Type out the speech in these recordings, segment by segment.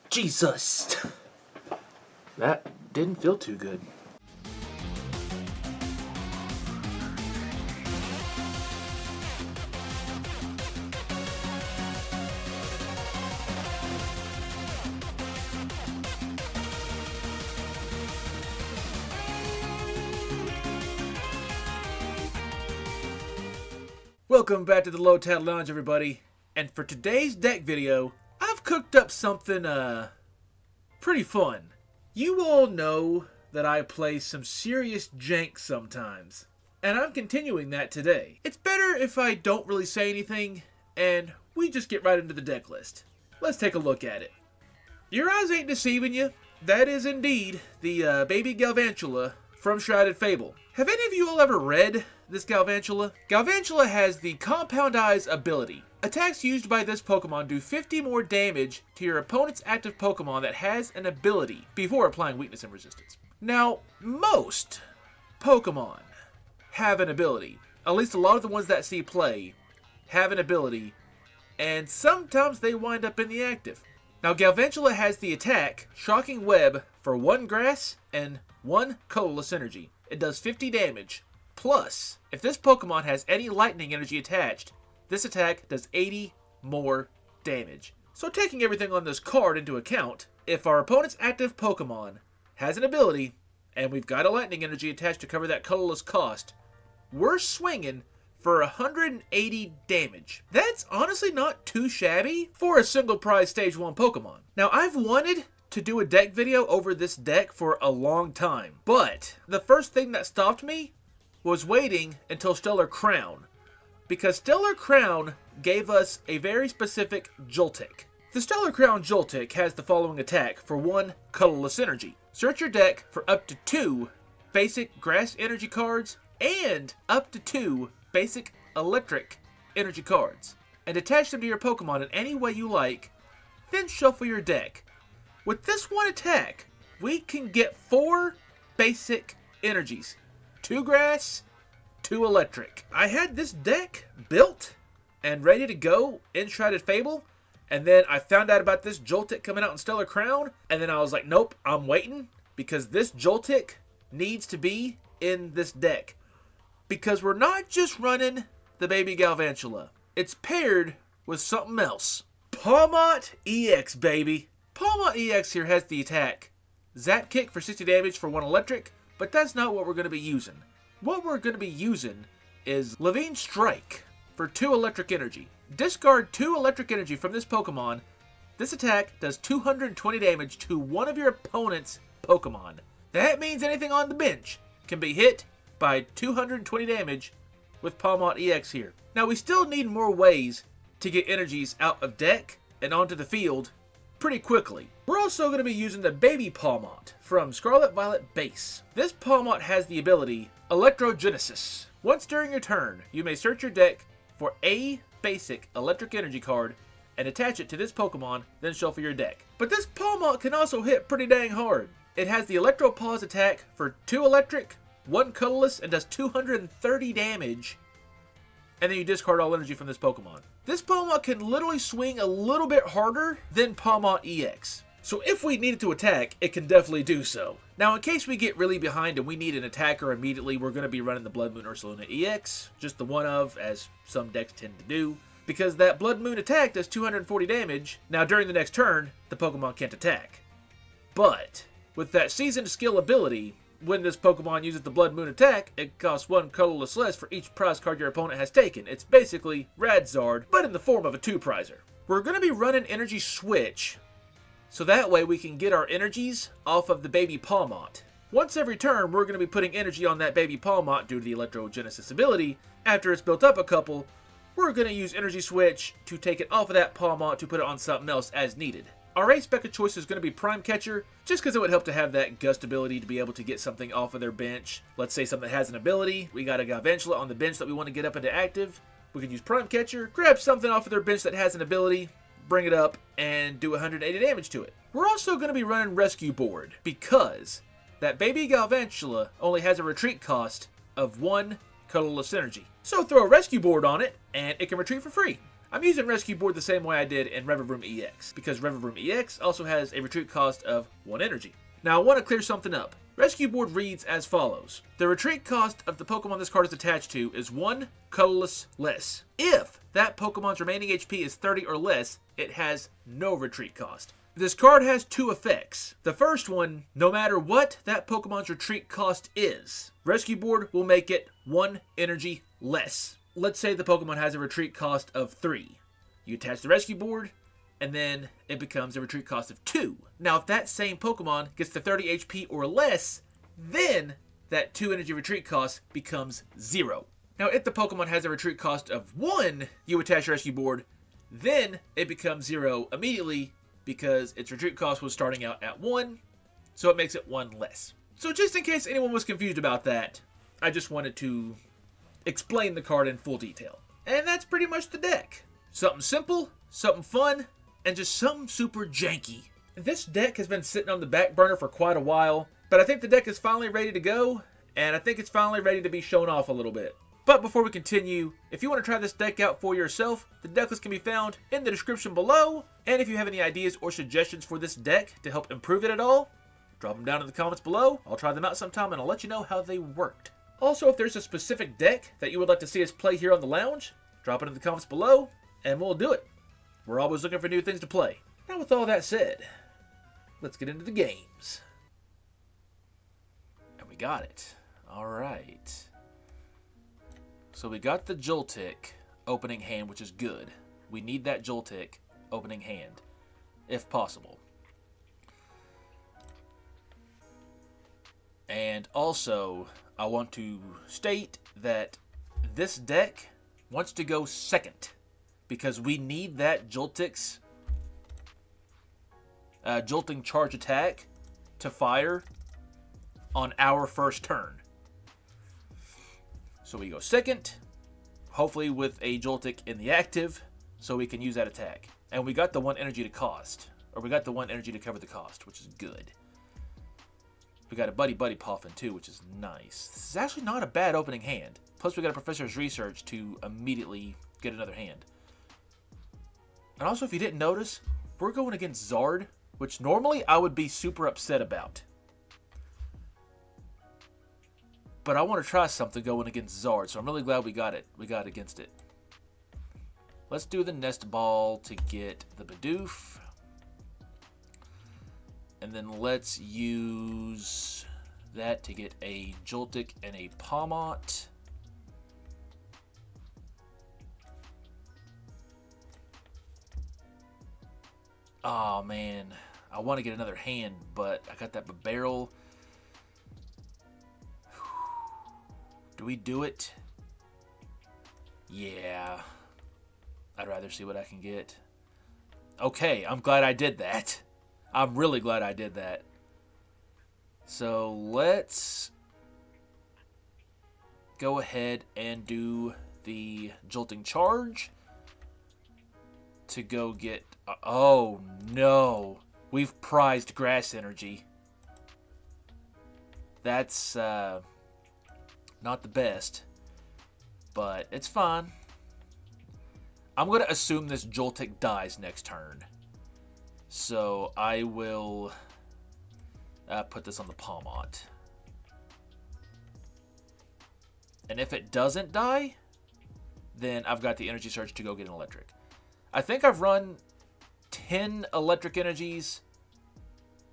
Jesus. That didn't feel too good. Welcome back to the Low Tad Lounge, everybody. And for today's deck video, I've cooked up something, pretty fun. You all know that I play some serious jank sometimes, and I'm continuing that today. It's better if I don't really say anything, and we just get right into the deck list. Let's take a look at it. Your eyes ain't deceiving you. That is indeed the baby Galvantula from Shrouded Fable. Have any of you all ever read this Galvantula? Galvantula has the Compound Eyes ability. Attacks used by this Pokemon do 50 more damage to your opponent's active Pokemon that has an ability before applying weakness and resistance. Now, most Pokemon have an ability. At least a lot of the ones that see play have an ability, and sometimes they wind up in the active. Now, Galvantula has the attack Shocking Web for 1 grass and 1 colorless energy. It does 50 damage. Plus, if this Pokemon has any lightning energy attached, this attack does 80 more damage. So taking everything on this card into account, if our opponent's active Pokemon has an ability, and we've got a lightning energy attached to cover that colorless cost, we're swinging for 180 damage. That's honestly not too shabby for a single prize stage 1 Pokemon. Now, I've wanted to do a deck video over this deck for a long time, but the first thing that stopped me was waiting until Stellar Crown, because Stellar Crown gave us a very specific Jotik. The Stellar Crown Jotik has the following attack for 1 colorless energy. Search your deck for up to 2 basic grass energy cards and up to 2 basic electric energy cards, and attach them to your Pokemon in any way you like, then shuffle your deck. With this one attack, we can get 4 basic energies. 2 grass, 2 electric. I had this deck built and ready to go in Shrouded Fable, and then I found out about this Jotik coming out in Stellar Crown, and then I was like, nope, I'm waiting, because this Jotik needs to be in this deck. Because we're not just running the baby Galvantula. It's paired with something else. Pawmot EX, baby. Pawmot EX here has the attack Zap Kick for 60 damage for 1 electric, but that's not what we're going to be using. What we're going to be using is Levine Strike for 2 electric energy. Discard 2 electric energy from this Pokemon. This attack does 220 damage to one of your opponent's Pokemon. That means anything on the bench can be hit by 220 damage with Pawmot EX here. Now, we still need more ways to get energies out of deck and onto the field pretty quickly. We're also going to be using the baby Pawmot from Scarlet Violet Base. This Pawmot has the ability Electrogenesis. Once during your turn, you may search your deck for a basic electric energy card and attach it to this Pokemon, then shuffle your deck. But this Pawmot can also hit pretty dang hard. It has the Electro Pause attack for 2 electric, 1 colorless, and does 230 damage. And then you discard all energy from this Pokemon. This Pawmot can literally swing a little bit harder than Pawmot EX. So if we needed to attack, it can definitely do so. Now, in case we get really behind and we need an attacker immediately, we're going to be running the Blood Moon Ursaluna EX. Just the one of, as some decks tend to do. Because that Blood Moon attack does 240 damage. Now, during the next turn, the Pokemon can't attack. But with that Seasoned Skill ability, when this Pokemon uses the Blood Moon attack, it costs 1 colorless less for each prize card your opponent has taken. It's basically Radzard, but in the form of a 2-prizer. We're going to be running Energy Switch, so that way we can get our energies off of the baby Pawmot. Once every turn, we're going to be putting energy on that baby Pawmot due to the Electrogenesis ability. After it's built up a couple, we're going to use Energy Switch to take it off of that Pawmot to put it on something else as needed. Our A spec of choice is going to be Prime Catcher, just because it would help to have that gust ability to be able to get something off of their bench. Let's say something that has an ability. We got a Galvantula on the bench that we want to get up into active. We can use Prime Catcher, grab something off of their bench that has an ability, bring it up, and do 180 damage to it. We're also going to be running Rescue Board, because that baby Galvantula only has a retreat cost of 1 colorless energy. So throw a Rescue Board on it, and it can retreat for free. I'm using Rescue Board the same way I did in Revavroom EX, because Revavroom EX also has a retreat cost of 1 energy. Now I want to clear something up. Rescue Board reads as follows. The retreat cost of the Pokemon this card is attached to is 1 colorless less. If that Pokemon's remaining HP is 30 or less, it has no retreat cost. This card has 2 effects. The first one, no matter what that Pokemon's retreat cost is, Rescue Board will make it 1 energy less. Let's say the Pokemon has a retreat cost of 3. You attach the Rescue Board, and then it becomes a retreat cost of 2. Now, if that same Pokemon gets to 30 HP or less, then that 2 energy retreat cost becomes 0. Now, if the Pokemon has a retreat cost of 1, you attach your Rescue Board, then it becomes 0 immediately because its retreat cost was starting out at 1, so it makes it 1 less. So just in case anyone was confused about that, I just wanted to explain the card in full detail. And that's pretty much the deck. Something simple, something fun, and just something super janky. This deck has been sitting on the back burner for quite a while, but I think the deck is finally ready to go, and I think it's finally ready to be shown off a little bit. But before we continue, if you want to try this deck out for yourself, the deck list can be found in the description below, and if you have any ideas or suggestions for this deck to help improve it at all, drop them down in the comments below. I'll try them out sometime and I'll let you know how they worked. Also, if there's a specific deck that you would like to see us play here on the lounge, drop it in the comments below, and we'll do it. We're always looking for new things to play. Now with all that said, let's get into the games. And we got it. Alright. So we got the Jotik opening hand, which is good. We need that Jotik opening hand, if possible. And also, I want to state that this deck wants to go second, because we need that Jotik's jolting charge attack to fire on our first turn. So we go second, hopefully with a Jotik in the active, so we can use that attack. And we got the 1 energy to cost, or we got the 1 energy to cover the cost, which is good. We got a Buddy Poffin too, which is nice. This is actually not a bad opening hand. Plus we got a Professor's Research to immediately get another hand. And also, if you didn't notice, we're going against Zard, which normally I would be super upset about. But I want to try something going against Zard, so I'm really glad we got it. We got against it. Let's do the Nest Ball to get the Bidoof. And then let's use that to get a Jotik and a Pawmot. Oh man, I want to get another hand, but I got that Bibarel. Do we do it? Yeah. I'd rather see what I can get. Okay, I'm glad I did that. I'm really glad I did that. So let's go ahead and do the Jolting Charge to go get... Oh no, we've prized Grass Energy. That's not the best, but it's fine. I'm going to assume this Jotik dies next turn. So I will put this on the Pawmot. And if it doesn't die, then I've got the Energy Surge to go get an electric. I think I've run 10 electric energies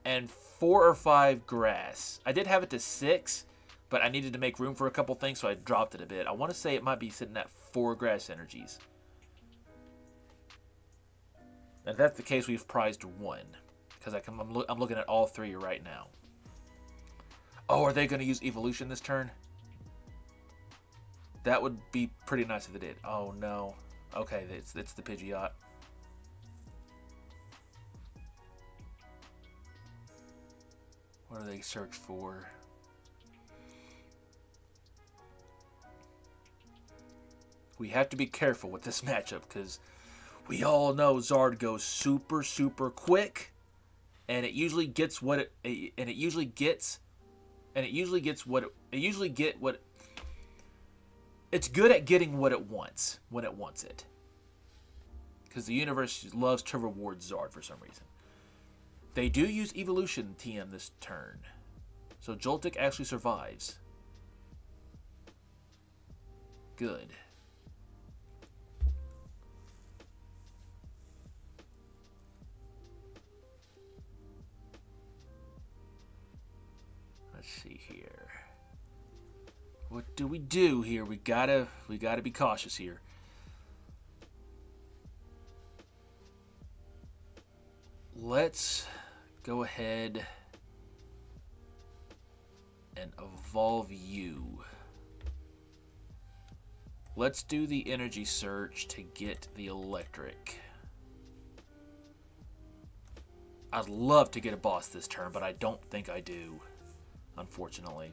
and 4 or 5 grass. I did have it to 6, but I needed to make room for a couple things, so I dropped it a bit. I want to say it might be sitting at 4 grass energies. And if that's the case, we've prized 1. Because I'm looking at all 3 right now. Oh, are they going to use Eevee-lution this turn? That would be pretty nice if they did. Oh, no. Okay, it's the Pidgeot. What do they search for? We have to be careful with this matchup, because we all know Zard goes super, super quick, and it usually gets what it's good at getting what it wants when it wants it. Because the universe loves to reward Zard for some reason. They do use Eevee-lution TM this turn. So Jotik actually survives. Good. Let's see here. What do we do here? We gotta be cautious here. Let's go ahead and evolve you. Let's do the energy search to get the electric. I'd love to get a boss this turn, but I don't think I do, unfortunately.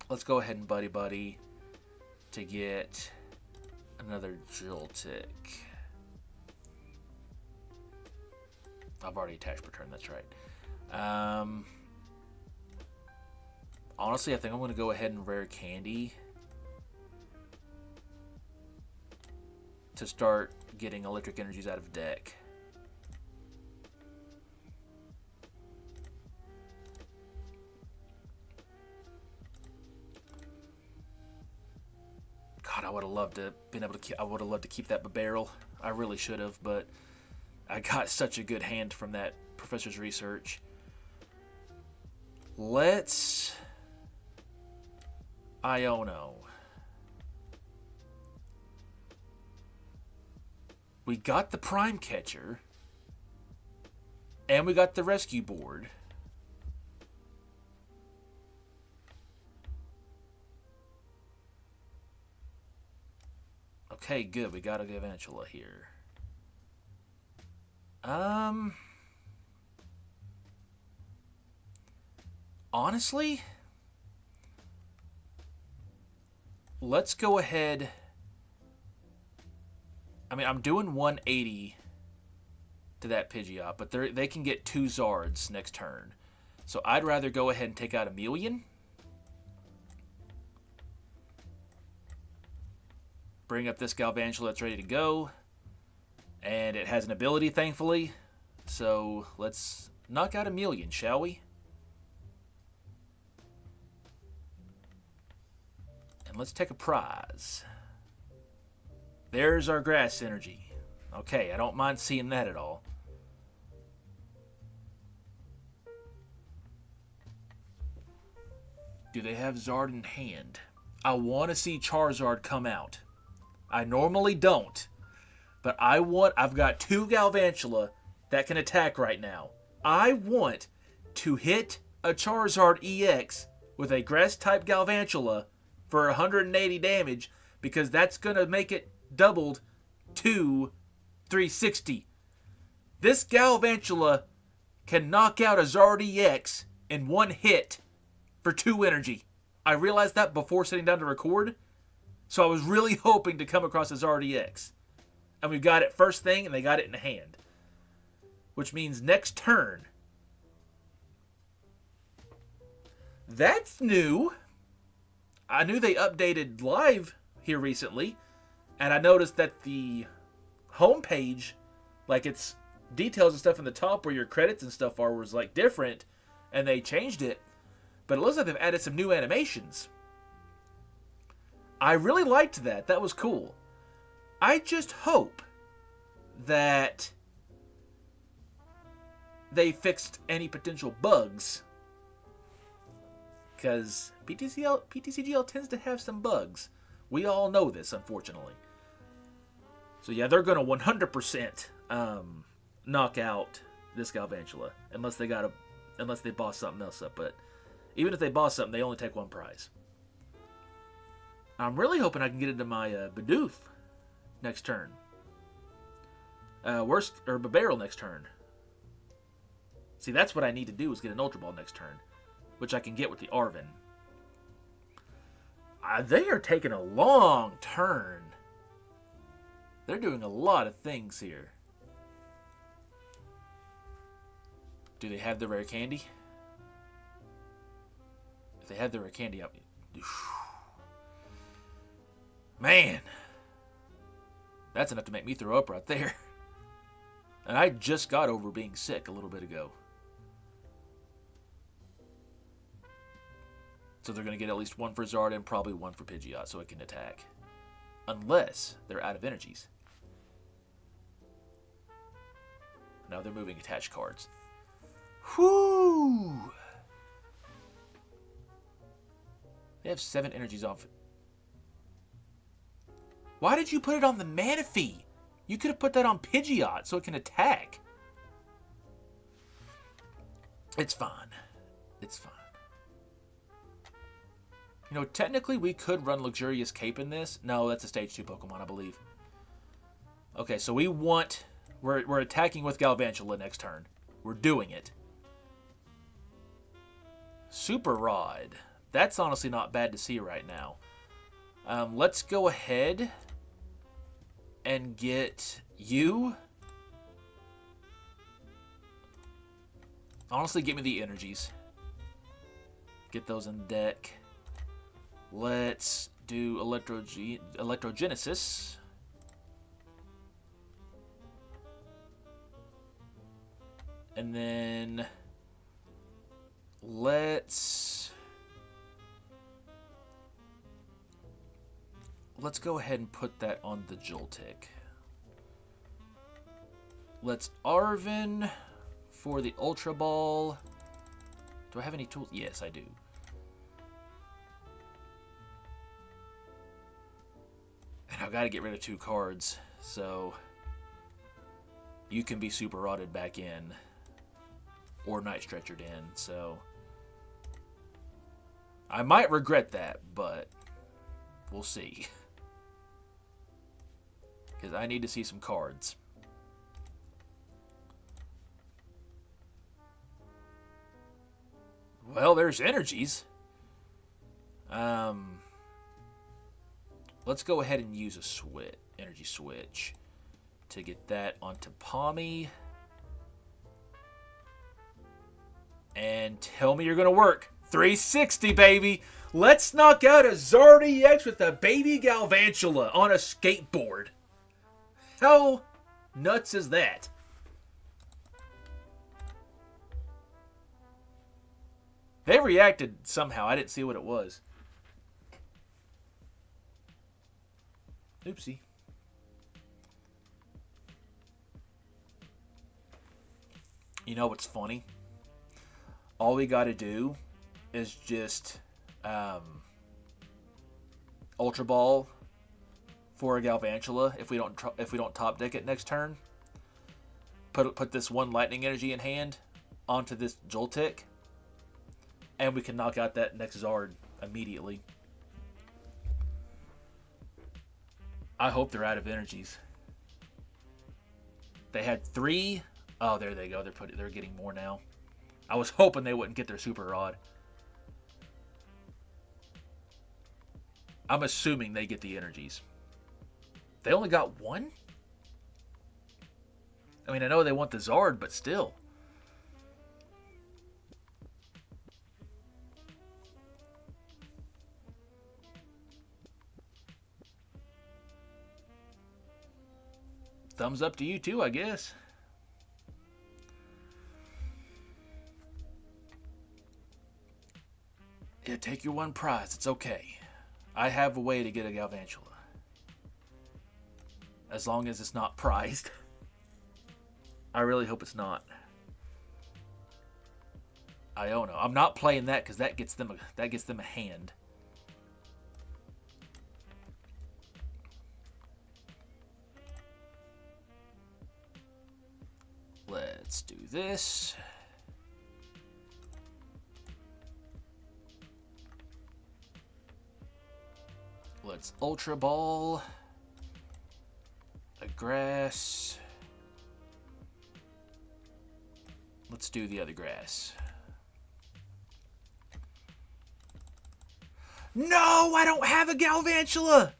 Let's go ahead and buddy to get another Jotik. I've already attached per turn, that's right. Honestly, I think I'm going to go ahead and rare candy to start getting electric energies out of deck. God, I would have loved to been able to. I would have loved to keep that Bibarel. I really should have, but I got such a good hand from that professor's research. Let's Iono. We got the Prime Catcher, and we got the Rescue Board. Okay, good. We got a Galvantula here. Honestly, let's go ahead. I mean, I'm doing 180 to that Pidgeot, but they can get 2 Zards next turn. So I'd rather go ahead and take out a Million. Bring up this Galvantula that's ready to go. And it has an ability, thankfully. So let's knock out a Million, shall we? And let's take a prize. There's our grass energy. Okay, I don't mind seeing that at all. Do they have Zard in hand? I want to see Charizard come out. I normally don't. But I've got 2 Galvantula that can attack right now. I want to hit a Charizard EX with a Grass-type Galvantula for 180 damage because that's going to make it doubled to 360. This Galvantula can knock out a Zard EX in 1 hit for 2 energy. I realized that before sitting down to record, so I was really hoping to come across a Zard EX. And we got it first thing, and they got it in hand. Which means next turn. That's new. I knew they updated live here recently. And I noticed that the homepage, like its details and stuff in the top where your credits and stuff are, was like different. And they changed it. But it looks like they've added some new animations. I really liked that. That was cool. I just hope that they fixed any potential bugs. Because PTCGL tends to have some bugs. We all know this, unfortunately. So yeah, they're going to 100% knock out this Galvantula. Unless they boss something else up. But even if they boss something, they only take 1 prize. I'm really hoping I can get into my Bidoof next turn. Bibarel next turn. See, that's what I need to do is get an Ultra Ball next turn. Which I can get with the Arven. They are taking a long turn. They're doing a lot of things here. Do they have the rare candy? If they have the rare candy, Man. That's enough to make me throw up right there. And I just got over being sick a little bit ago. So they're going to get at least one for Zard and probably one for Pidgeot so it can attack. Unless they're out of energies. Now they're moving attached cards. Whoo! They have 7 energies off. Why did you put it on the Manaphy? You could have put that on Pidgeot so it can attack. It's fine. It's fine. You know, technically we could run Luxurious Cape in this. No, that's a stage 2 Pokemon, I believe. Okay, so we want... We're attacking with Galvantula next turn. We're doing it. Super Rod. That's honestly not bad to see right now. Let's go ahead and get you. Honestly, give me the energies. Get those in deck. Let's do Electrogenesis. And then let's go ahead and put that on the Jotik. Let's Arven for the Ultra Ball. Do I have any tools? Yes, I do. And I've got to get rid of 2 cards, so you can be Super Rotted back in. Or Night Stretchered in, so I might regret that, but we'll see. Because I need to see some cards. Well, there's energies. Let's go ahead and use a energy switch to get that onto Pawmi. And tell me you're going to work. 360, baby. Let's knock out a Zard EX with a baby Galvantula on a skateboard. How nuts is that? They reacted somehow. I didn't see what it was. Oopsie. You know what's funny? All we got to do is just Ultra Ball for a Galvantula if we don't top deck it next turn. Put this 1 lightning energy in hand onto this Jotik, and we can knock out that next Zard immediately. I hope they're out of energies. They had 3. Oh, there they go. They're getting more now. I was hoping they wouldn't get their Super Rod. I'm assuming they get the energies. They only got 1? I mean, I know they want the Zard, but still. Thumbs up to you too, I guess. Yeah, take your 1 prize. It's okay. I have a way to get a Galvantula. As long as it's not prized. I really hope it's not. Iono. I'm not playing that because that gets them a hand. Let's do this. Let's Ultra Ball. A grass. Let's do the other grass. No, I don't have a Galvantula.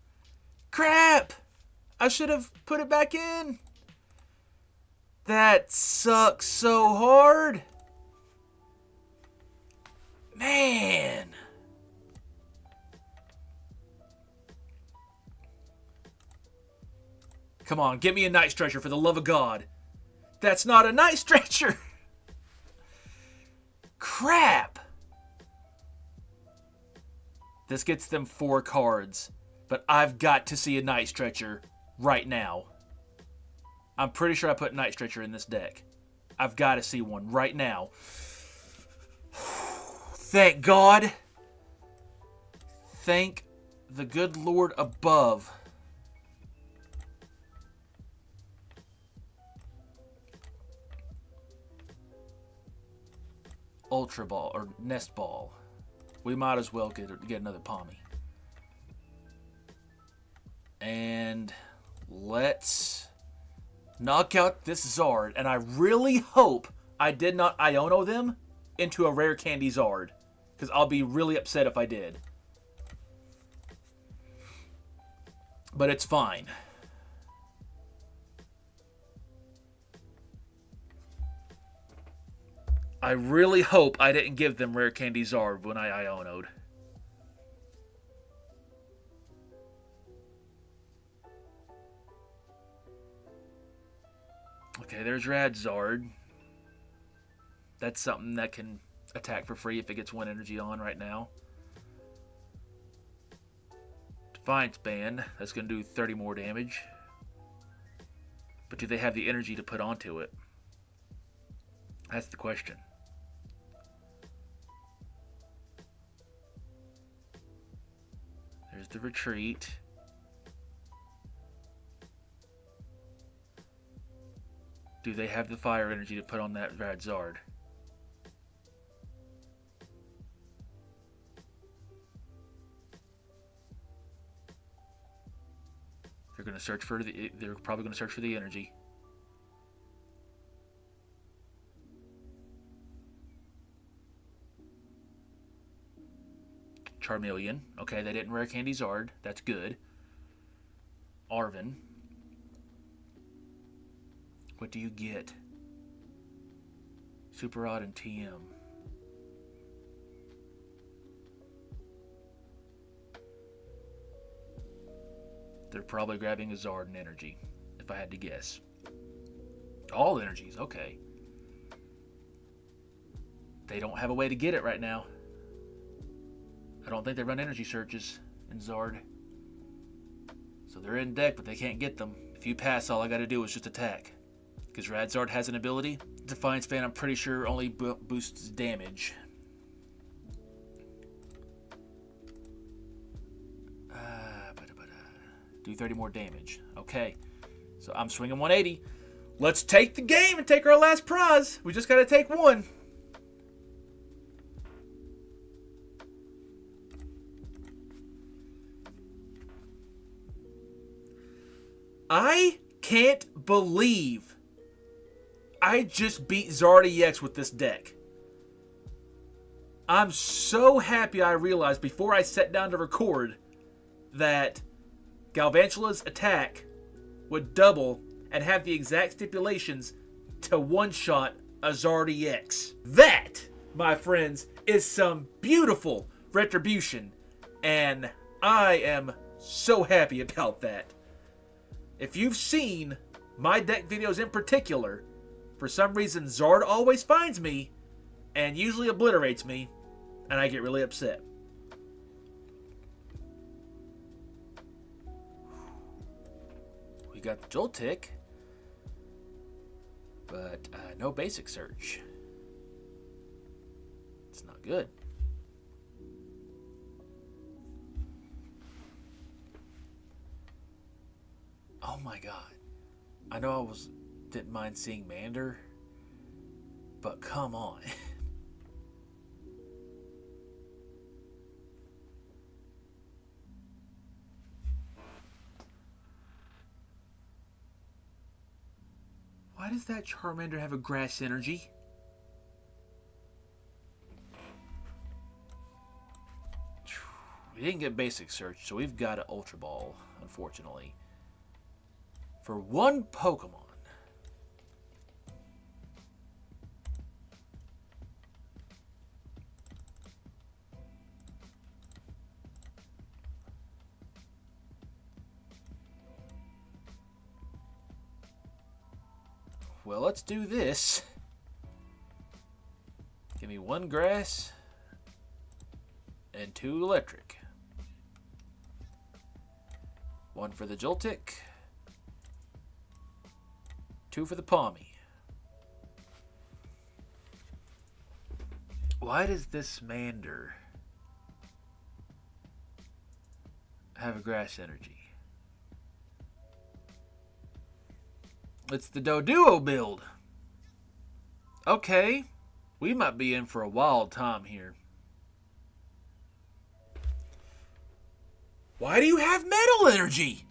Crap. I should have put it back in. That sucks so hard. Man. Come on, get me a Night Stretcher for the love of God. That's not a Night Stretcher. Crap. This gets them 4 cards, but I've got to see a Night Stretcher right now. I'm pretty sure I put Night Stretcher in this deck. I've got to see one right now. Thank God. Thank the good Lord above. Ultra Ball, or Nest Ball. We might as well get another Pawmi. And let's knock out this Zard. And I really hope I did not Iono them into a rare candy Zard, because I'll be really upset if I did. But it's fine. I really hope I didn't give them rare candy Zard when I Iono'd. Okay, there's Radzard. That's something that can attack for free if it gets 1 energy on right now. Defiance Band. That's going to do 30 more damage. But do they have the energy to put onto it? That's the question. There's the retreat. Do they have the fire energy to put on that Radzard? They're going to search for the. They're probably going to search for the energy. Charmeleon. Okay, they didn't rare candy Zard. That's good. Arven. What do you get? Super Odd and TM. They're probably grabbing a Zard and energy, if I had to guess. All energies, okay. They don't have a way to get it right now. I don't think they run energy searches in Zard. So they're in deck, but they can't get them. If you pass, all I gotta do is just attack. Because Radzard has an ability. Defiance Band, I'm pretty sure, only boosts damage. Do 30 more damage. Okay. So I'm swinging 180. Let's take the game and take our last prize. We just gotta take one. I can't believe I just beat Zard EX with this deck. I'm so happy I realized before I sat down to record that Galvantula's attack would double and have the exact stipulations to one-shot a Zard EX. That, my friends, is some beautiful retribution, and I am so happy about that. If you've seen my deck videos in particular, for some reason Zard always finds me and usually obliterates me, and I get really upset. We got the Jotik, but no basic search. It's not good. Oh my god. I know didn't mind seeing Mander, but come on. Why does that Charmander have a grass energy? We didn't get basic search, so we've got an Ultra Ball, unfortunately. For one Pokemon. well, let's do this. Give me 1 grass and 2 electric. 1 for the Jotik. 2 for the Pawmi. Why does this Mander have a grass energy? It's the Doduo build. Okay, we might be in for a wild time here. Why do you have metal energy?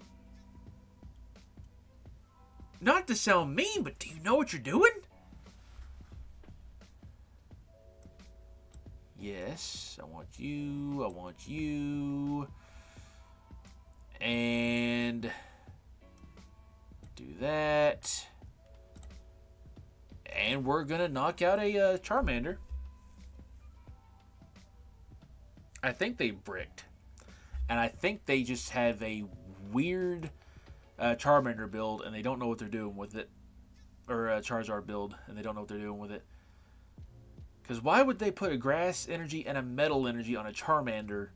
Not to sound mean, but do you know what you're doing? Yes, I want you, I want you. And do that. And we're going to knock out a Charmander. I think they bricked. And I think they just have a weird Charmander build, and they don't know what they're doing with it. Or a Charizard build, and they don't know what they're doing with it. Because why would they put a grass energy and a metal energy on a Charmander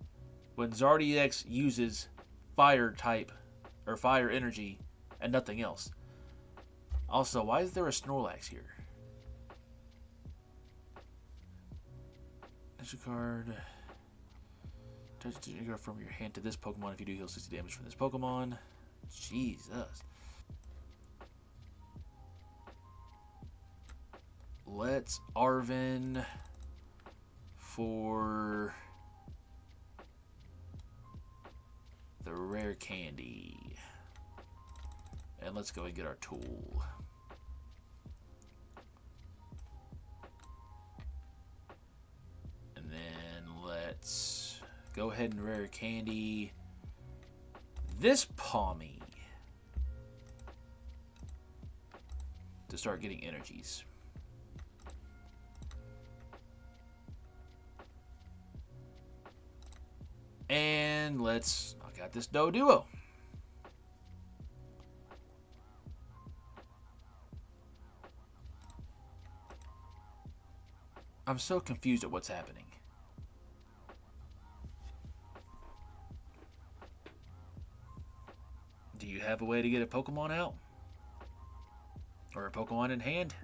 when Zardex uses fire type or fire energy and nothing else? Also, why is there a Snorlax here? Extra card. Touch the trigger from your hand to this Pokemon if you do heal 60 damage from this Pokemon. Jesus. Let's Arven for the rare candy. And let's go and get our tool. And then let's go ahead and rare candy this Pawmi to start getting energies. And let's knock out this Doduo. I'm so confused at what's happening. Do you have a way to get a Pokemon out? Or a Pokemon in hand?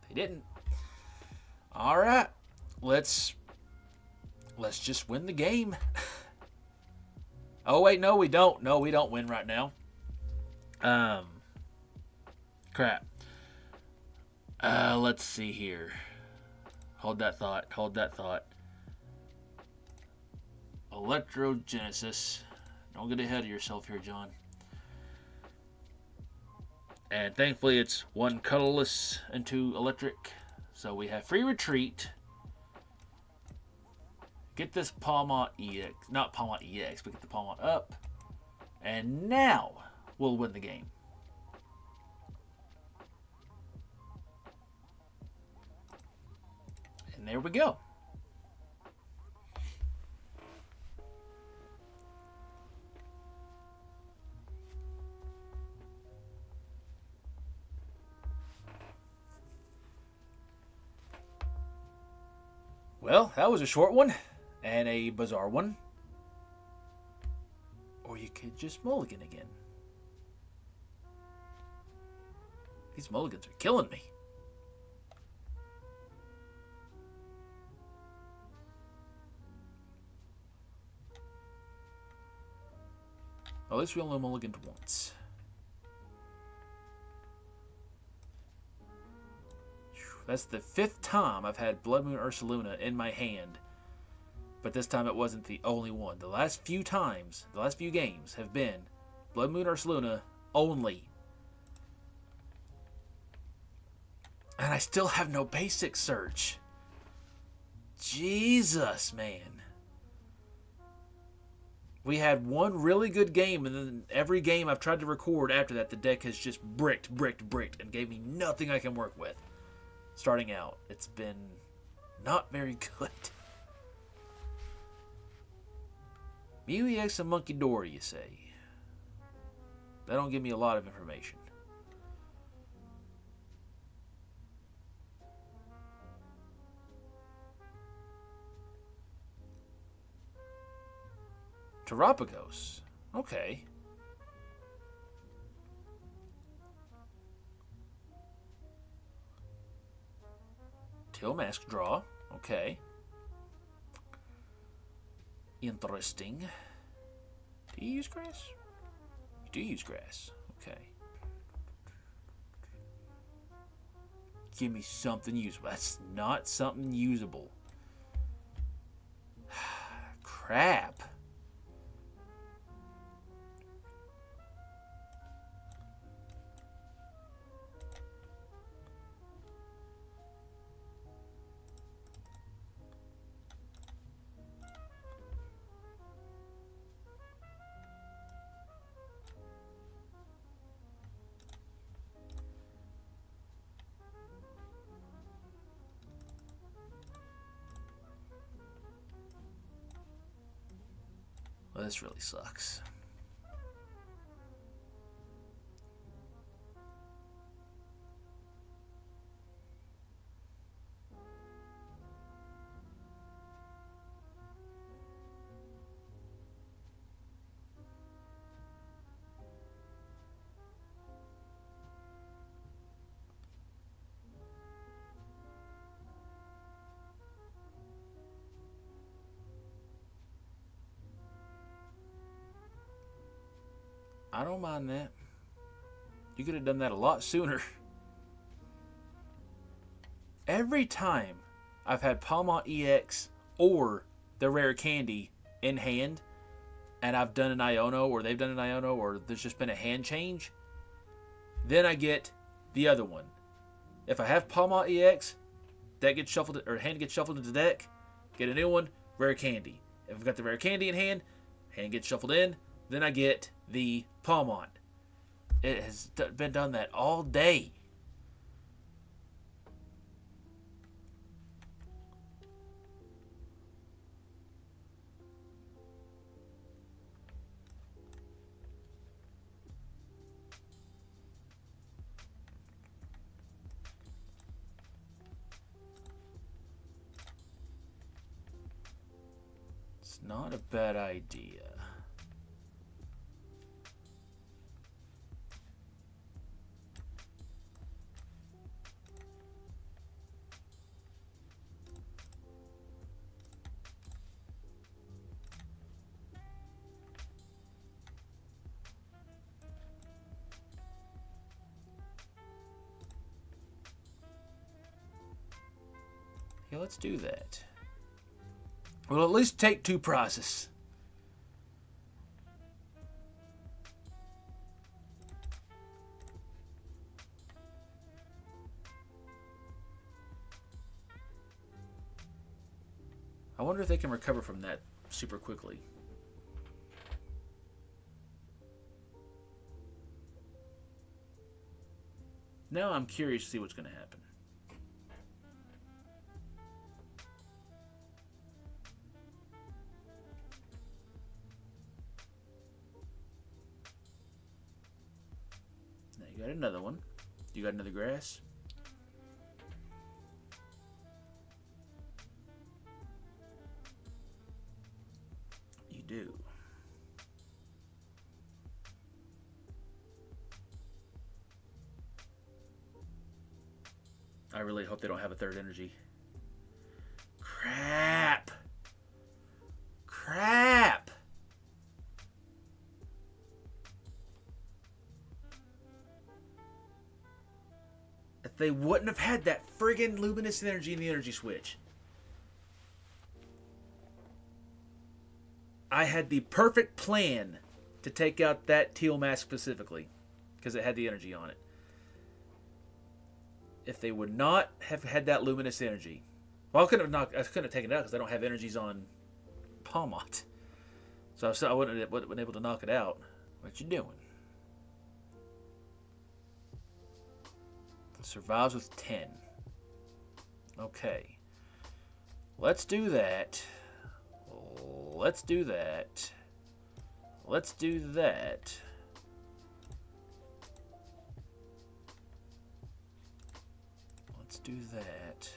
They didn't. Alright. Let's just win the game. Oh wait, no we don't. No, we don't win right now. Crap. Let's see here. Hold that thought. Hold that thought. Electrogenesis. Don't get ahead of yourself here, John. And thankfully it's 1 colorless and 2 electric. So we have free retreat. Get this Pawmot EX. Not Pawmot EX, but get the Pawmot up. And now we'll win the game. And there we go. Well, that was a short one and a bizarre one. Or you could just mulligan again. These mulligans are killing me. At least we only mulliganed once. That's the 5th time I've had Blood Moon Ursaluna in my hand. But this time it wasn't the only one. The last few times, the last few games have been Blood Moon Ursaluna only. And I still have no basic search. Jesus, man. We had one really good game, and then every game I've tried to record after that, the deck has just bricked, and gave me nothing I can work with. Starting out, it's been not very good. Mew EX and Monkey Dory, you say? They don't give me a lot of information. Terapagos. Okay. Teal mask draw. Okay. Interesting. Do you use grass? You do use grass. Okay. Give me something usable. That's not something usable. Crap. Well, this really sucks. I don't mind that. You could have done that a lot sooner. Every time I've had Pawmot EX or the rare candy in hand, and I've done an Iono, or they've done an Iono, or there's just been a hand change, then I get the other one. If I have Pawmot EX, that gets shuffled, or hand gets shuffled into the deck, get a new one, rare candy. If I've got the rare candy in hand gets shuffled in, then I get the Pawmot. It has been done that all day. It's not a bad idea. Yeah, let's do that. We'll at least take 2 prizes. I wonder if they can recover from that super quickly. Now I'm curious to see what's going to happen. Now you got another one. You got another grass? You do. I really hope they don't have a third energy. Crap! Crap! If they wouldn't have had that friggin' luminous energy in the energy switch. I had the perfect plan to take out that teal mask specifically, because it had the energy on it. If they would not have had that luminous energy, well, I couldn't have taken it out because I don't have energies on Pawmot, so I wouldn't have been able to knock it out. What you doing? Survives with 10. Okay, let's do that. Let's do that. Let's do that. do that.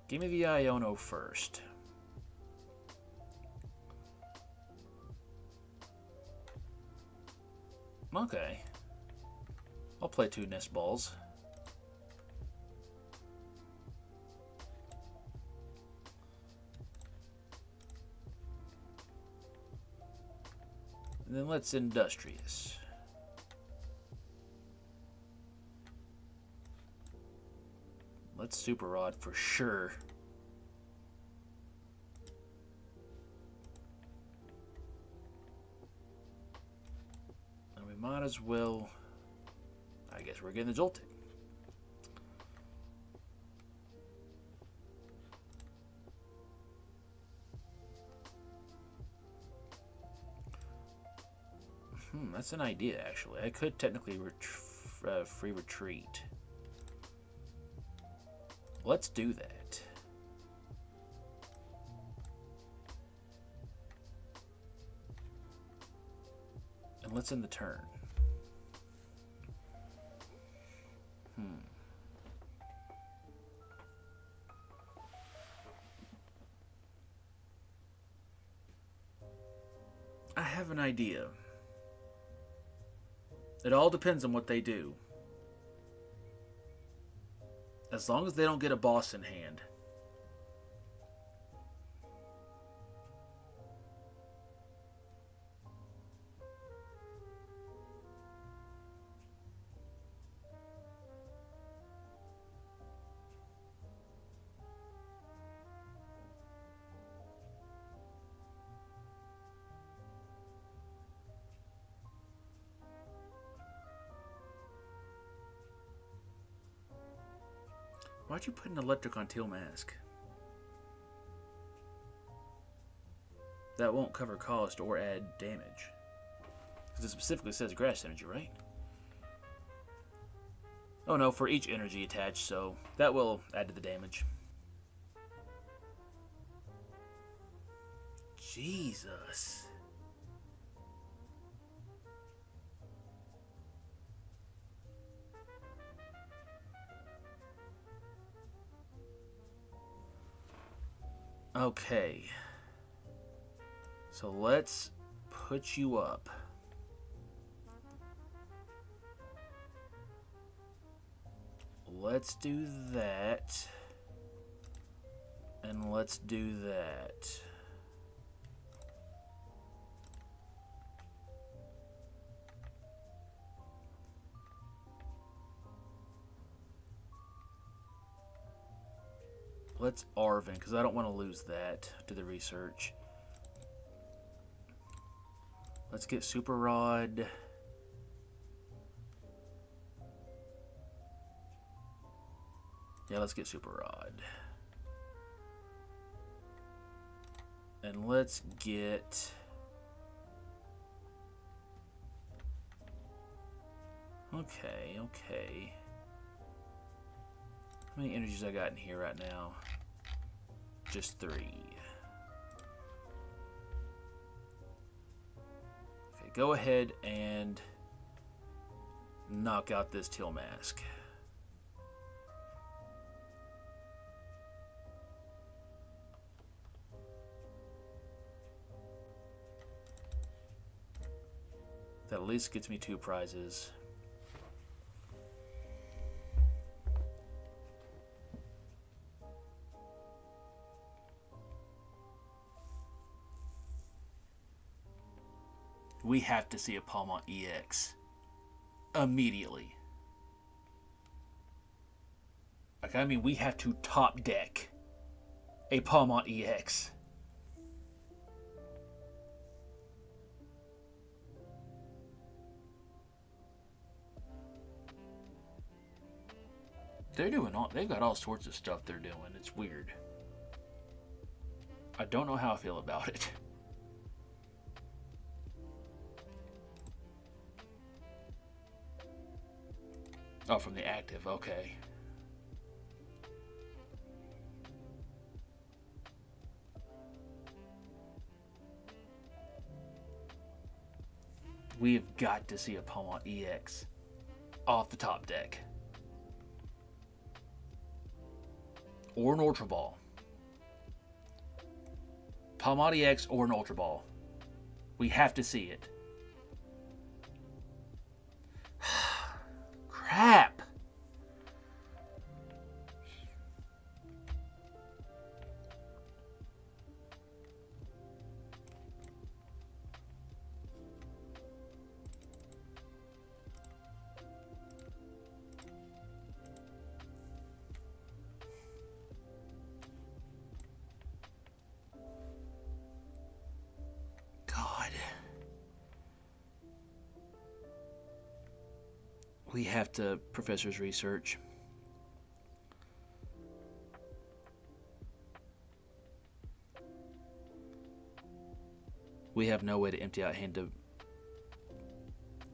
Give me the Iono first. Okay. I'll play 2 nest balls. And then let's Industrious. Let's Super Rod for sure. And we might as well, I guess we're getting the Jotik. That's an idea, actually. I could technically free retreat. Let's do that. And let's end the turn. I have an idea. It all depends on what they do. As long as they don't get a boss in hand. Why'd you put an electric on Teal Mask? That won't cover cost or add damage. Because it specifically says grass energy, right? Oh no, for each energy attached, so that will add to the damage. Jesus. Okay. So let's put you up. Let's do that. And let's do that. Let's Arven, because I don't want to lose that to the research. Let's get Super Rod. Yeah, let's get Super Rod. And let's get... Okay, okay. How many energies I got in here right now? Just 3. Okay, go ahead and knock out this Teal Mask. That at least gets me 2 prizes. We have to see a Pawmot EX immediately. Like, I mean, we have to top deck a Pawmot EX. They're doing all, they've got all sorts of stuff they're doing. It's weird. I don't know how I feel about it. Oh, from the active, okay. We have got to see a Pawmot EX off the top deck. Or an Ultra Ball. Pawmot EX or an Ultra Ball. We have to see it. Crap! We have to Professor's research. We have no way to empty out hand of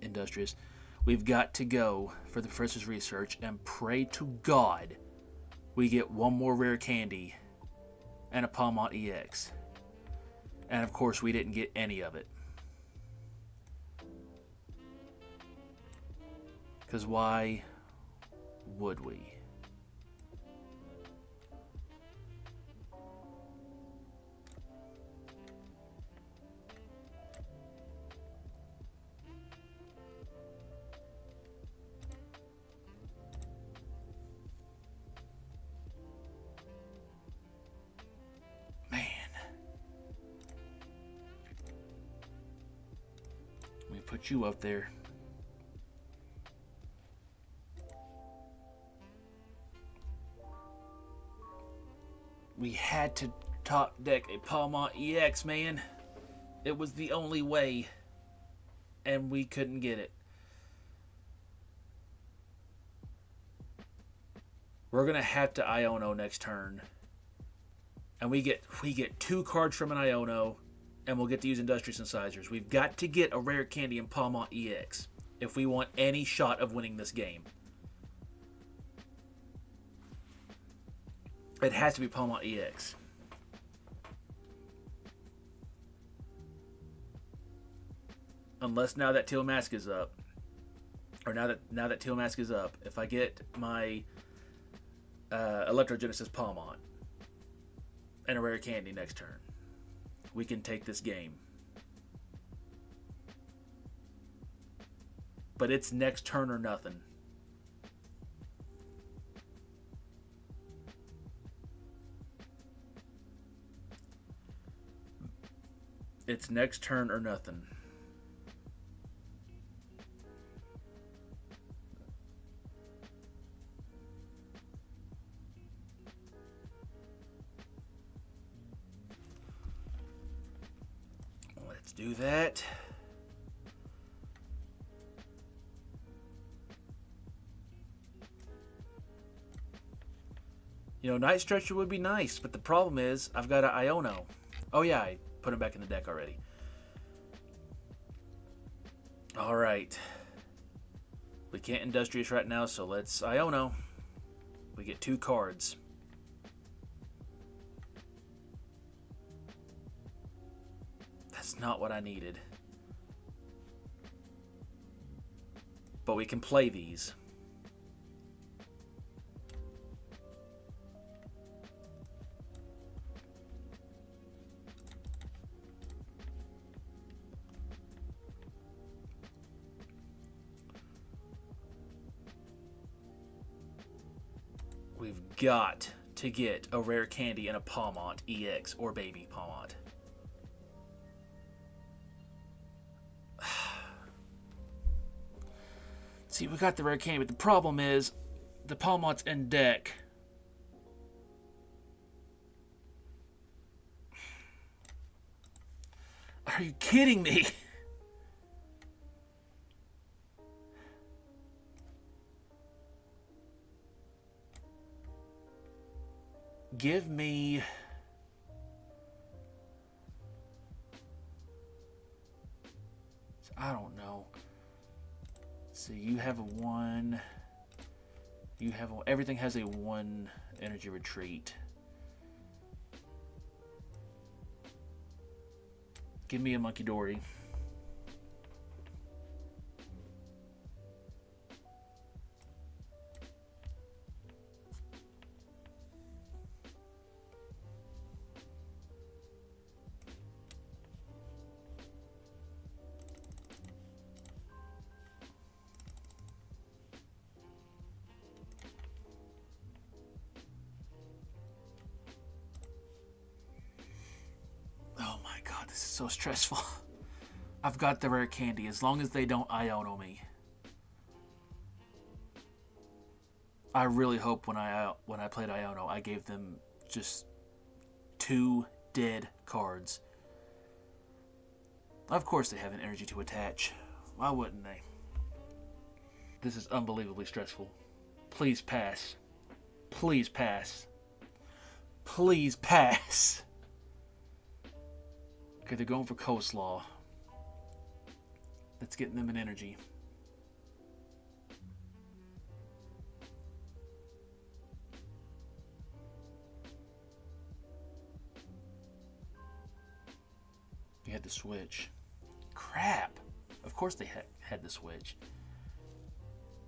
Industrious. We've got to go for the Professor's research and pray to God we get one more rare candy and a Pawmot EX. And of course we didn't get any of it. Because why would we? Man. Let me put you up there. We had to top deck a Pawmot EX, man. It was the only way. And we couldn't get it. We're going to have to Iono next turn. And we get 2 cards from an Iono. And we'll get to use Industrious Incisors. We've got to get a rare candy in Pawmot EX if we want any shot of winning this game. It has to be Pawmot EX. Unless now that Teal Mask is up. Or now that Teal Mask is up. If I get my Electrogenesis Pawmot and a rare candy next turn, we can take this game. But it's next turn or nothing. It's next turn or nothing. Let's do that. You know, Night Stretcher would be nice, but the problem is I've got an Iono. Oh yeah, I put him back in the deck already. Alright. We can't Industrious right now, so let's Iono. We get 2 cards. That's not what I needed. But we can play these. We've got to get a rare candy and a Pawmot EX or Baby Pawmot. See, we got the rare candy, but the problem is the Pawmot's in deck. Are you kidding me? Give me... I don't know. So you have a 1. You have a... Everything has a 1 energy retreat. Give me a Monkey Dory. This is so stressful. I've got the rare candy as long as they don't Iono me. I really hope when I played Iono, I gave them just 2 dead cards. Of course they have an energy to attach. Why wouldn't they? This is unbelievably stressful. Please pass. Please pass. Please pass. Okay, they're going for coleslaw. That's getting them an energy. You had to switch. Crap. Of course they had to switch.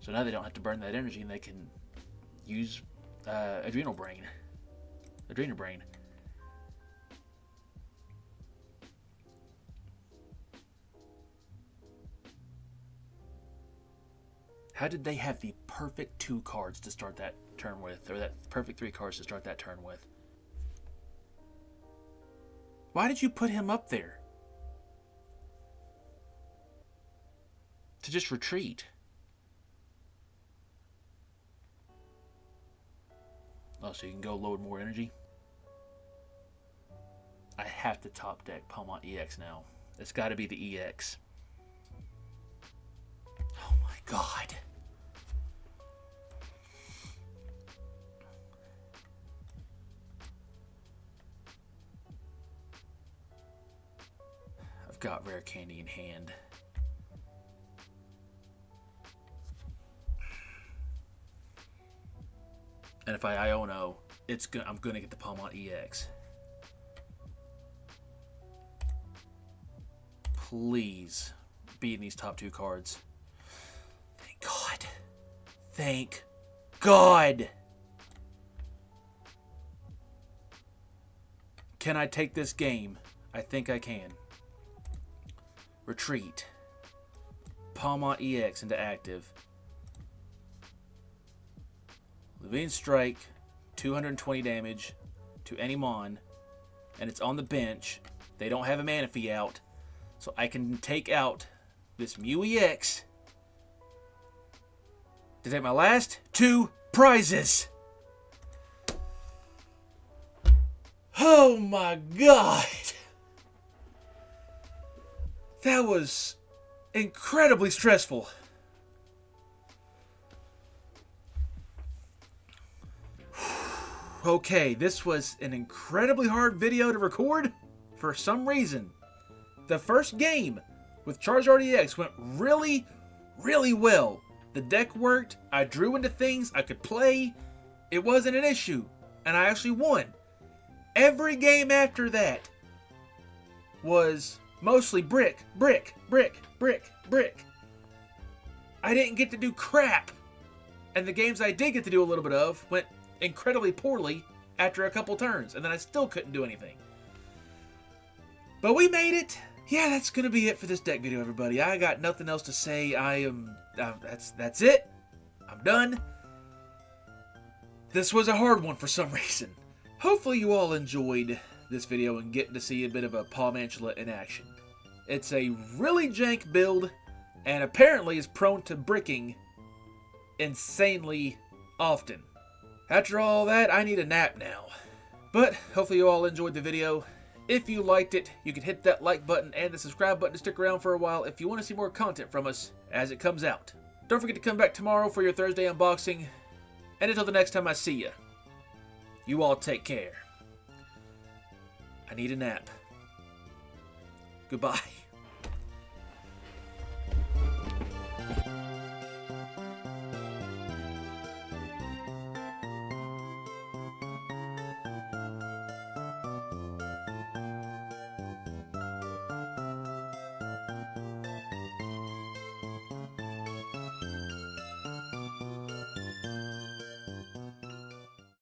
So now they don't have to burn that energy and they can use Adrenal Brain. Adrenal Brain. How did they have the perfect 2 cards to start that turn with? Or that perfect 3 cards to start that turn with? Why did you put him up there? To just retreat. Oh, so you can go load more energy? I have to top deck Pawmot EX now. It's got to be the EX. Oh my god. I've got rare candy in hand. And if I Iono, I'm gonna get the Pawmot EX. Please be in these top 2 cards. Thank God. Thank God. Can I take this game? I think I can. Retreat. Pawmot EX into active. Levine Strike, 220 damage to any Mon, and it's on the bench. They don't have a Manaphy out, so I can take out this Mew EX to take my last 2 prizes. Oh my god! That was incredibly stressful. Okay, this was an incredibly hard video to record for some reason. The first game with Charizard EX went really, really well. The deck worked, I drew into things, I could play, it wasn't an issue, and I actually won. Every game after that was mostly brick, brick, brick, brick, brick. I didn't get to do crap. And the games I did get to do a little bit of went incredibly poorly after a couple turns, and then I still couldn't do anything. But we made it. Yeah, that's gonna be it for this deck video, everybody. I got nothing else to say. That's it. I'm done. This was a hard one for some reason. Hopefully you all enjoyed this video and getting to see a bit of a Pawmantula in action. It's a really jank build, and apparently is prone to bricking insanely often. After all that, I need a nap now. But hopefully you all enjoyed the video. If you liked it, you can hit that like button and the subscribe button to stick around for a while if you want to see more content from us as it comes out. Don't forget to come back tomorrow for your Thursday unboxing. And until the next time I see ya, you all take care. I need a nap. Goodbye.